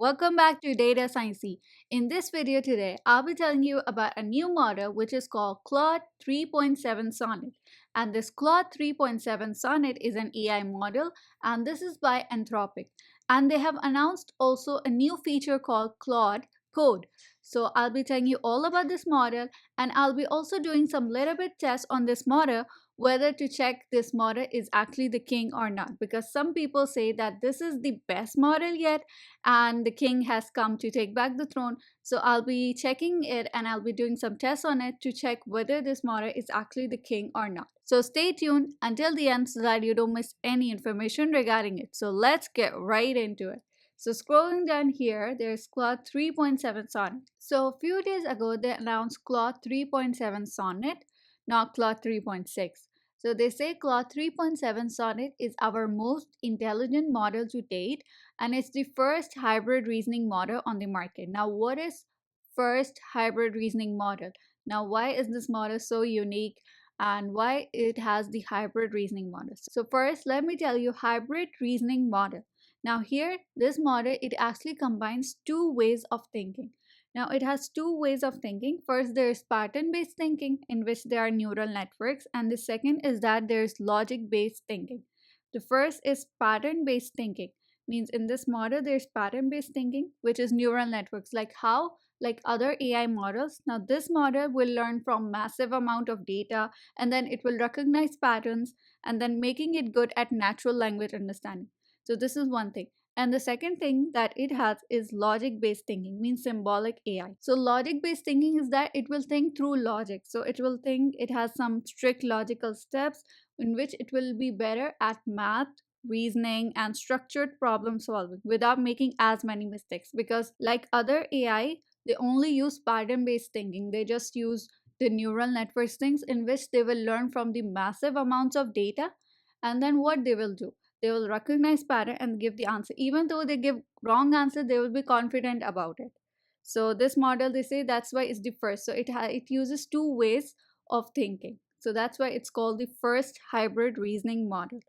Welcome back to Data Sciencey. In this video today, I'll be telling you about a new model which is called Claude 3.7 Sonnet. And this Claude 3.7 Sonnet is an AI model and this is by Anthropic. And they have announced also a new feature called Claude Code. So I'll be telling you all about this model and I'll be also doing some little bit tests on this model whether to check this model is actually the king or not, because some people say that this is the best model yet and the king has come to take back the throne. So I'll be checking it and I'll be doing some tests on it to check whether this model is actually the king or not. So stay tuned until the end so that you don't miss any information regarding it. So let's get right into it. So scrolling down here, there's Claude 3.7 Sonnet. So a few days ago, they announced Claude 3.7 Sonnet, not Claude 3.6. So they say Claude 3.7 Sonnet is our most intelligent model to date and it's the first hybrid reasoning model on the market. Now, what is first hybrid reasoning model? Now, why is this model so unique and why it has the hybrid reasoning model? So first, let me tell you hybrid reasoning model. Now here, this model, it actually combines two ways of thinking. Now it has two ways of thinking. First, there's pattern-based thinking in which there are neural networks, and the second is that there's logic-based thinking. The first is pattern-based thinking, means in this model there's pattern-based thinking, which is neural networks, like other AI models. Now this model will learn from massive amount of data and then it will recognize patterns and then making it good at natural language understanding. So this is one thing. And the second thing that it has is logic based thinking, means symbolic AI. So logic based thinking is that it will think through logic. So it will think it has some strict logical steps in which it will be better at math, reasoning, and structured problem solving without making as many mistakes. Because, like other AI, they only use pattern based thinking. They just use the neural networks things in which they will learn from the massive amounts of data, and then what they will do, they will recognize pattern and give the answer. Even though they give wrong answer, they will be confident about it. So this model, they say that's why it's the first. So it uses two ways of thinking. So that's why it's called the first hybrid reasoning model.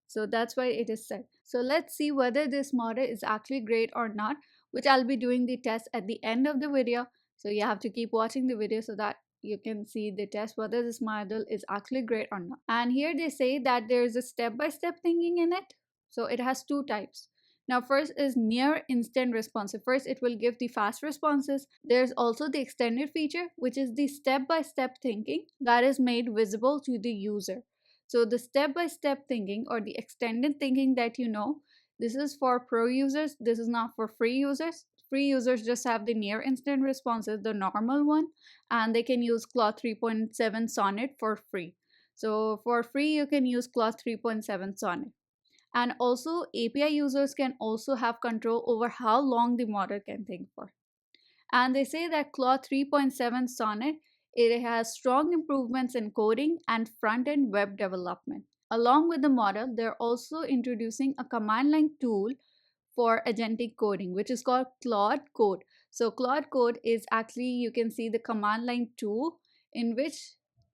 So that's why it is said. So let's see whether this model is actually great or not, which I'll be doing the test at the end of the video. So you have to keep watching the video so that you can see the test whether this model is actually great or not. And here they say that there is a step-by-step thinking in it. So it has two types. Now first is near instant responsive. First it will give the fast responses. There's also the extended feature, which is the step-by-step thinking that is made visible to the user. So the step-by-step thinking or the extended thinking that this is for pro users. This is not for free users. Free users just have the near instant responses, the normal one, and they can use Claude 3.7 Sonnet for free. So for free, you can use Claude 3.7 Sonnet. And also API users can also have control over how long the model can think for. And they say that Claude 3.7 Sonnet, it has strong improvements in coding and front-end web development. Along with the model, they're also introducing a command line tool for agentic coding, which is called Claude Code. So Claude Code is actually, you can see the command line tool in which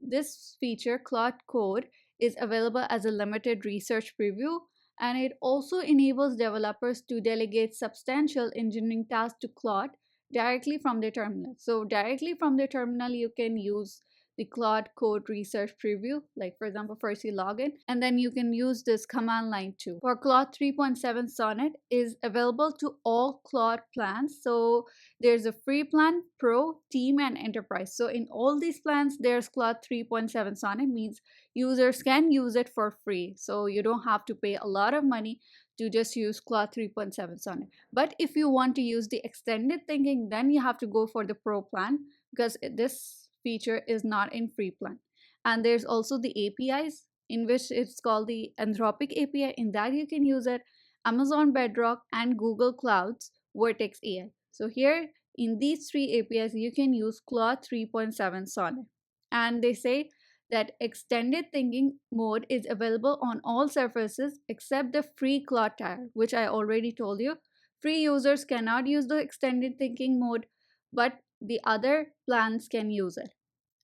this feature, Claude Code, is available as a limited research preview, and it also enables developers to delegate substantial engineering tasks to Claude directly from the terminal. So directly from the terminal, you can use the Claude Code Research Preview, like for example, first you log in, and then you can use this command line too. For Claude 3.7 Sonnet is available to all Claude plans. So there's a free plan, Pro, Team, and Enterprise. So in all these plans, there's Claude 3.7 Sonnet, means users can use it for free. So you don't have to pay a lot of money to just use Claude 3.7 Sonnet. But if you want to use the extended thinking, then you have to go for the Pro plan because this feature is not in free plan. And there's also the APIs in which it's called the Anthropic API. In that you can use it, Amazon Bedrock and Google Cloud's Vertex AI. So here in these three APIs you can use Claude 3.7 Sonnet. And they say that extended thinking mode is available on all surfaces except the free Claude tier, which I already told you. Free users cannot use the extended thinking mode, but the other plans can use it.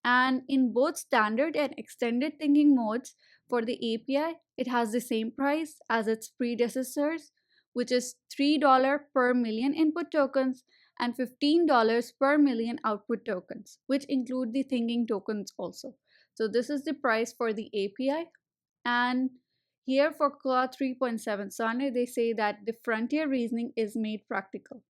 And in both standard and extended thinking modes for the API, it has the same price as its predecessors, which is $3 per million input tokens and $15 per million output tokens, which include the thinking tokens also. So this is the price for the API. And here for Claude 3.7 Sonnet, they say that the frontier reasoning is made practical.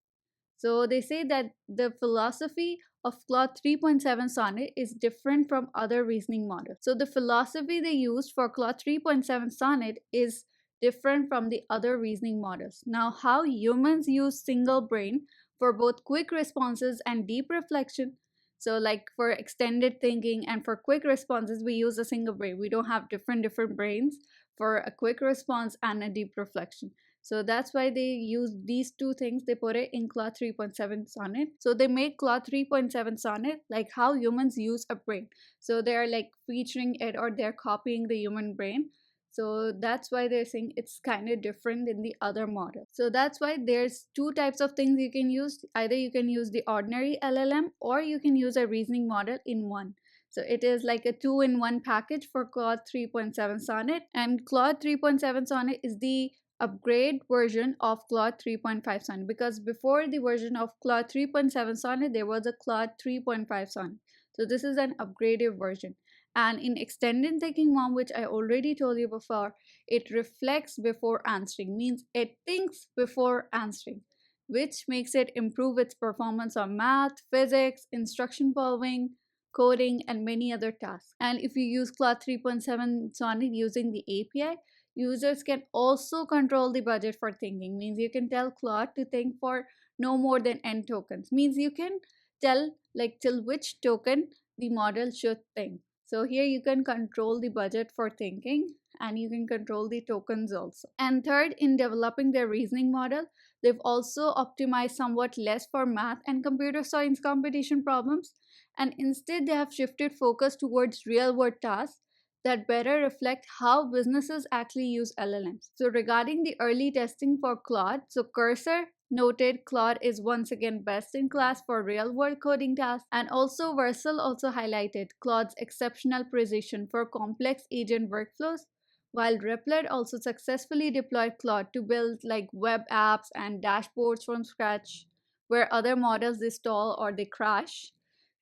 So they say that the philosophy of Claude 3.7 Sonnet is different from other reasoning models. So the philosophy they used for Claude 3.7 Sonnet is different from the other reasoning models. Now, how humans use single brain for both quick responses and deep reflection. So like for extended thinking and for quick responses, we use a single brain. We don't have different brains for a quick response and a deep reflection. So that's why they use these two things. They put it in Claude 3.7 Sonnet. So they make Claude 3.7 Sonnet like how humans use a brain. So they're like featuring it or they're copying the human brain. So that's why they're saying it's kind of different than the other model. So that's why there's two types of things you can use. Either you can use the ordinary LLM or you can use a reasoning model in one. So it is like a two-in-one package for Claude 3.7 Sonnet. And Claude 3.7 Sonnet is the upgrade version of Claude 3.5 Sonnet, because before the version of Claude 3.7 Sonnet there was a Claude 3.5 Sonnet. So this is an upgraded version. And in extended thinking mom, which I already told you before, it reflects before answering, means it thinks before answering, which makes it improve its performance on math, physics, instruction following, coding, and many other tasks. And if you use Claude 3.7 Sonnet using the API, users can also control the budget for thinking. Means you can tell Claude to think for no more than n tokens. Means you can tell like till which token the model should think. So here you can control the budget for thinking and you can control the tokens also. And third, in developing their reasoning model, they've also optimized somewhat less for math and computer science competition problems, and instead they have shifted focus towards real world tasks that better reflect how businesses actually use LLMs. So regarding the early testing for Claude, so Cursor noted Claude is once again best in class for real-world coding tasks, and also Versal also highlighted Claude's exceptional precision for complex agent workflows, while Replit also successfully deployed Claude to build like web apps and dashboards from scratch, where other models they stall or they crash.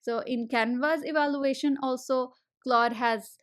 So in Canva's evaluation also, Claude has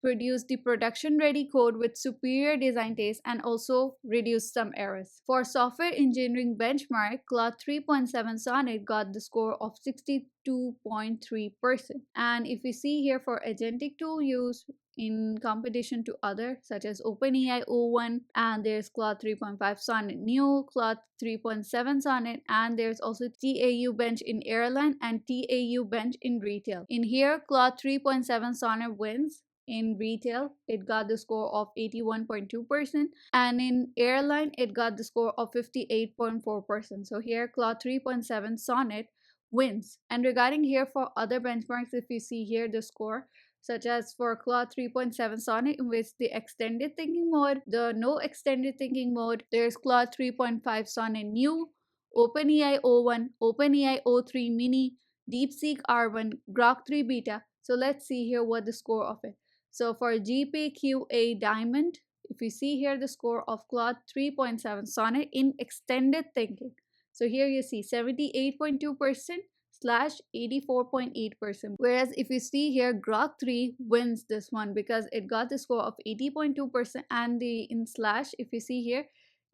produce the production ready code with superior design taste and also reduce some errors. For software engineering benchmark, Claude 3.7 Sonnet got the score of 62.3%. And if we see here for agentic tool use in competition to other such as OpenAI O1, and there's Claude 3.5 Sonnet New, Claude 3.7 Sonnet, and there's also TAU bench in airline and TAU bench in retail. In here, Claude 3.7 Sonnet wins. In retail, it got the score of 81.2%, and in airline, it got the score of 58.4%. So here, Claude 3.7 Sonnet wins. And regarding here for other benchmarks, if you see here the score, such as for Claude 3.7 Sonnet, in which the extended thinking mode, the no extended thinking mode, there's Claude 3.5 Sonnet New, OpenAI O1, OpenAI O3 Mini, DeepSeek R1, Grok 3 Beta. So let's see here what the score of it. So for GPQA Diamond, if you see here the score of Claude 3.7 Sonnet in extended thinking. So here you see 78.2% slash 84.8%. Whereas if you see here, Grok 3 wins this one because it got the score of 80.2%, and the in slash, if you see here,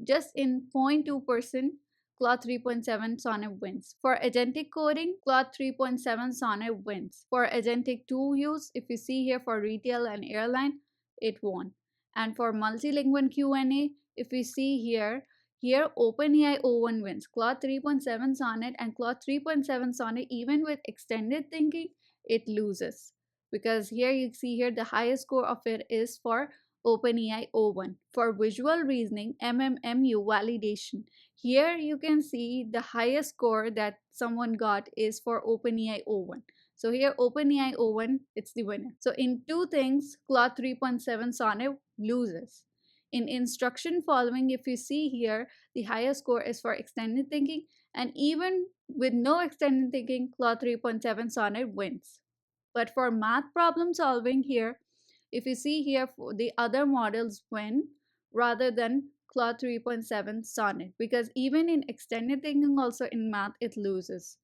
just in 0.2%, Claude 3.7 Sonnet wins. For agentic coding, Claude 3.7 Sonnet wins. For agentic tool use, if you see here for retail and airline, it won. And for multilingual Q&A, if we see here OpenAI O1 wins. Claude 3.7 Sonnet and Claude 3.7 Sonnet, even with extended thinking, it loses. Because here you see here the highest score of it is for OpenAI O1. For visual reasoning, MMMU validation, here you can see the highest score that someone got is for OpenAI O1. So here OpenAI O1, it's the winner. So in two things, Claude 3.7 Sonnet loses. In instruction following, if you see here, the highest score is for extended thinking, and even with no extended thinking, Claude 3.7 Sonnet wins. But for math problem solving here, if you see here, the other models win rather than Claude 3.7 Sonnet because even in extended thinking, also in math, it loses.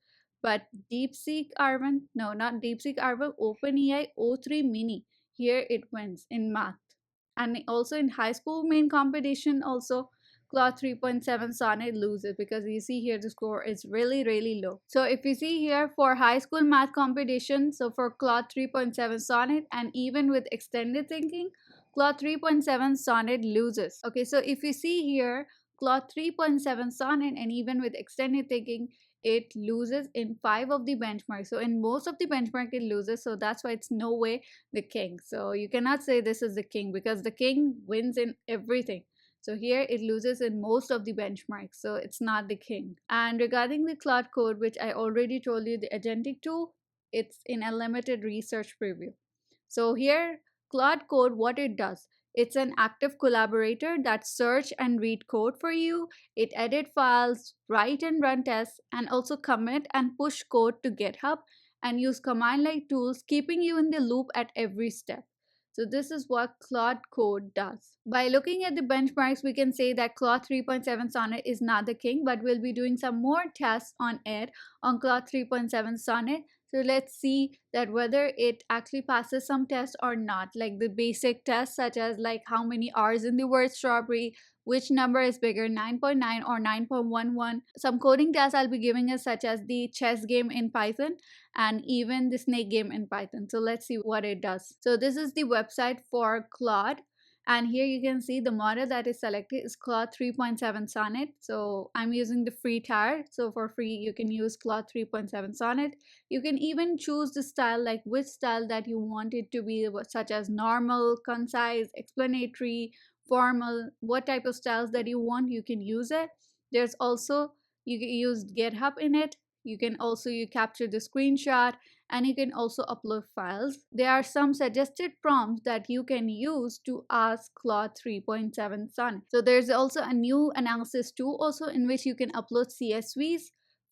But DeepSeek R1, no, not DeepSeek R1, OpenAI O3 Mini, here it wins in math. And also in high school main competition, also Claude 3.7 Sonnet loses because you see here the score is really, really low. So if you see here for high school math competition, so for Claude 3.7 Sonnet and even with extended thinking, Claude 3.7 Sonnet loses. Okay, so if you see here, Claude 3.7 Sonnet and even with extended thinking, it loses in 5 of the benchmarks. So in most of the benchmark, it loses. So that's why it's no way the king. So you cannot say this is the king because the king wins in everything. So here it loses in most of the benchmarks. So it's not the king. And regarding the Claude Code, which I already told you, the agentic tool, it's in a limited research preview. So here, Claude Code, what it does, it's an active collaborator that search and read code for you. It edit files, write and run tests, and also commit and push code to GitHub and use command-line tools, keeping you in the loop at every step. So this is what Claude Code does. By looking at the benchmarks, we can say that Claude 3.7 Sonnet is not the king, but we'll be doing some more tests on it on Claude 3.7 Sonnet. So let's see that whether it actually passes some tests or not, like the basic tests such as like how many R's in the word strawberry, which number is bigger, 9.9 or 9.11. Some coding tests I'll be giving us such as the chess game in Python and even the snake game in Python. So let's see what it does. So this is the website for Claude. And here you can see the model that is selected is Claude 3.7 Sonnet. So I'm using the free tier. So for free, you can use Claude 3.7 Sonnet. You can even choose the style, like which style that you want it to be, such as normal, concise, explanatory, formal, what type of styles that you want, you can use it. There's also, you can use GitHub in it. You can also you capture the screenshot and you can also upload files. There are some suggested prompts that you can use to ask Claude 3.7 Sonnet. So there's also a new analysis tool also in which you can upload CSVs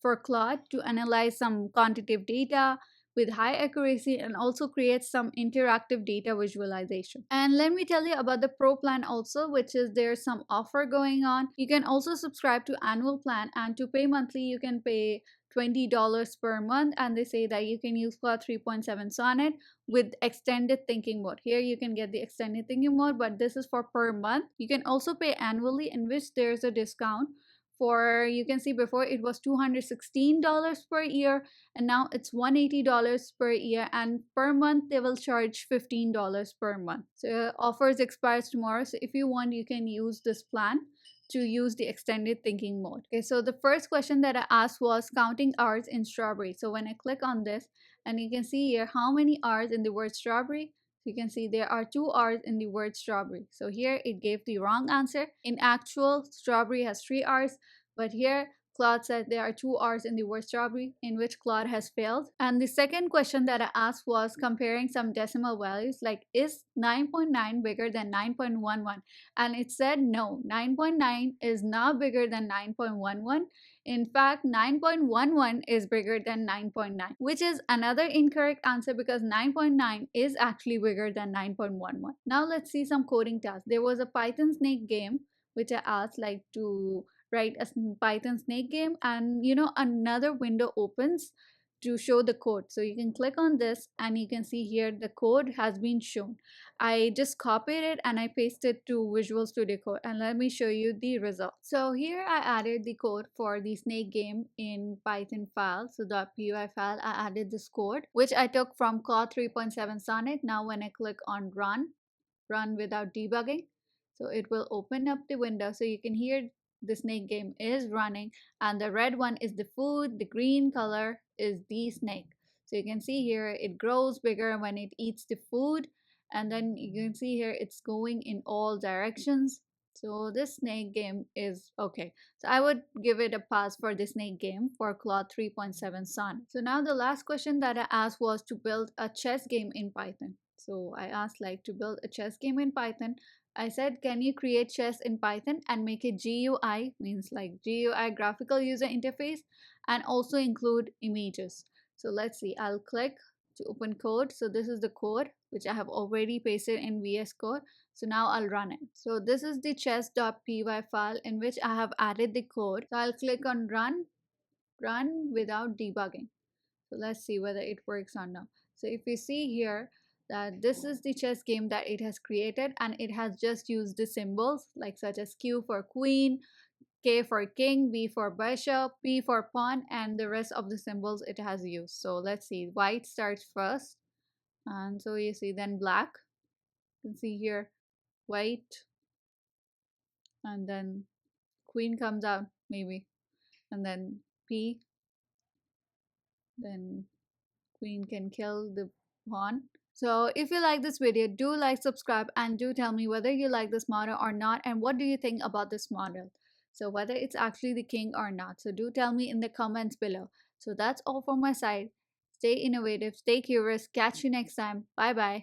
for Claude to analyze some quantitative data with high accuracy and also create some interactive data visualization. And let me tell you about the pro plan also, which is there's some offer going on. You can also subscribe to annual plan, and to pay monthly you can pay $20 per month, and they say that you can use Claude 3.7 Sonnet with extended thinking mode. Here you can get the extended thinking mode, but this is for per month. You can also pay annually, in which there's a discount for, you can see before it was $216 per year and now it's $180 per year, and per month they will charge $15 per month. So offers expires tomorrow, so if you want you can use this plan to use the extended thinking mode. Okay, so the first question that I asked was counting R's in strawberry. So when I click on this, and you can see here how many R's in the word strawberry. You can see there are 2 R's in the word strawberry. So here it gave the wrong answer. In actual, strawberry has 3 R's, but here Claude said there are 2 R's in the word strawberry, in which Claude has failed. And the second question that I asked was comparing some decimal values, like is 9.9 bigger than 9.11? And it said no, 9.9 is not bigger than 9.11. In fact, 9.11 is bigger than 9.9, which is another incorrect answer because 9.9 is actually bigger than 9.11. Now let's see some coding tasks. There was a Python snake game which I asked like to write a Python snake game, and another window opens to show the code. So you can click on this and you can see here the code has been shown. I just copied it and I pasted to Visual Studio Code, and let me show you the result. So here I added the code for the snake game in Python file. So .py file, I added this code which I took from Claude 3.7 Sonnet. Now when I click on run without debugging, so it will open up the window. So you can hear the snake game is running, and the red one is the food, the green color is the snake. So you can see here it grows bigger when it eats the food, and then you can see here it's going in all directions. So this snake game is okay. So I would give it a pass for the snake game for Claude 3.7 Sonnet. So now the last question that I asked was to build a chess game in Python. So I asked like to build a chess game in Python. I said, can you create chess in Python and make it GUI, means like GUI, graphical user interface, and also include images. So let's see, I'll click to open code. So this is the code. which I have already pasted in VS Code. So now I'll run it. So this is the chess.py file in which I have added the code. So I'll click on run without debugging. So let's see whether it works or not. So if we see here that this is the chess game that it has created, and it has just used the symbols like such as Q for queen, K for king, B for bishop, P for pawn, and the rest of the symbols it has used. So let's see, white starts first, and so you see then black. You can see here white, and then queen comes out maybe, and then P, then queen can kill the pawn. So if you like this video, do like, subscribe, and do tell me whether you like this model or not, and what do you think about this model. So whether it's actually the king or not. So do tell me in the comments below. So that's all from my side. Stay innovative, stay curious. Catch you next time. Bye bye.